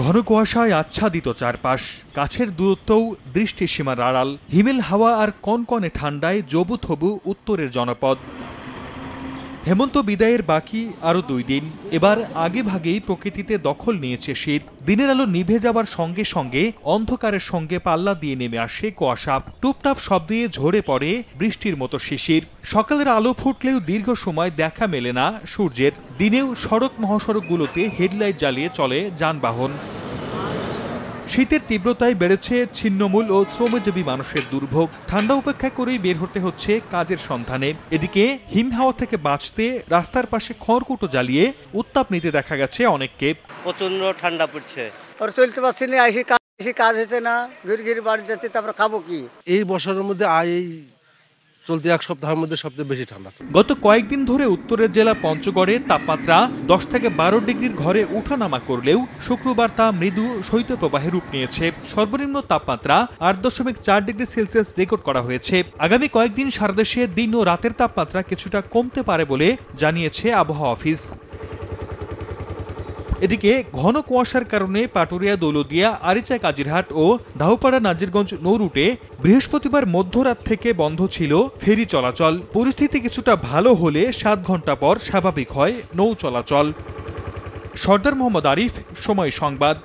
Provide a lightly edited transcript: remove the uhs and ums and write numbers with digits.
ঘন কুয়াশায় আচ্ছাদিত চারপাশ, কাছের দূরত্বও দৃষ্টিসীমার আড়াল। হিমেল হাওয়া আর কনকনে ঠান্ডায় জবুথবু উত্তরের জনপদ। হেমন্ত বিদায়ের বাকি আরও 2 দিন। এবার আগে ভাগেই প্রকৃতিতে দখল নিয়েছে শীত। দিনের আলো নিভে যাবার সঙ্গে সঙ্গে অন্ধকারের সঙ্গে পাল্লা দিয়ে নেমে আসে কুয়াশা। টুপটাপ শব্দে ঝরে পড়ে বৃষ্টির মতো শিশির। সকালের আলো ফুটলেও দীর্ঘ সময় দেখা মেলে না সূর্যের। দিনেও সড়ক মহাসড়কগুলোতে হেডলাইট জ্বালিয়ে চলে যানবাহন। শীতের তীব্রতায় বেড়েছে ছিন্নমূল ও শ্রমজীবী মানুষের দুর্ভোগ। ঠান্ডা উপেক্ষা করেই বের হতে হচ্ছে কাজের সন্ধানে। এদিকে হিমহাওয়া থেকে বাঁচতে রাস্তার পাশে খড়কুটো জ্বালিয়ে উত্তাপ নিতে দেখা গেছে অনেককে। প্রচন্ড ঠান্ডা পড়ছে, আর চলতে পারছি না, কাজ হচ্ছে না, ঘুরে ঘুরে বাড়ি যাচ্ছে, তারপরে খাবো কি? এই বছরের মধ্যে এই চলতি 1 সপ্তাহের মধ্যে সবচেয়ে বেশি ঠান্ডা। গত কয়েকদিন ধরে উত্তরের জেলা পঞ্চগড়ে তাপমাত্রা 10 থেকে 12 ডিগ্রির ঘরে উঠানামা করলেও শুক্রবার তা মৃদু শৈত্যপ্রবাহে রূপ নিয়েছে। সর্বনিম্ন তাপমাত্রা 8.4 ডিগ্রি সেলসিয়াস রেকর্ড করা হয়েছে। আগামী কয়েকদিন সারা দেশে দিন ও রাতের তাপমাত্রা কিছুটা কমতে পারে বলে জানিয়েছে আবহাওয়া অফিস। এদিকে ঘন কুয়াশার কারণে পাটুরিয়া, দৌলতদিয়া, আরিচা, কাজিরহাট ও দাউপাড়া নাজিরগঞ্জ নৌ রুটে বৃহস্পতিবার মধ্যরাত থেকে বন্ধ ছিল ফেরি চলাচল। পরিস্থিতি কিছুটা ভালো হলে 7 ঘন্টা পর স্বাভাবিক হয় নৌ চলাচল। সর্দার মোহাম্মদ আরিফ, সময় সংবাদ।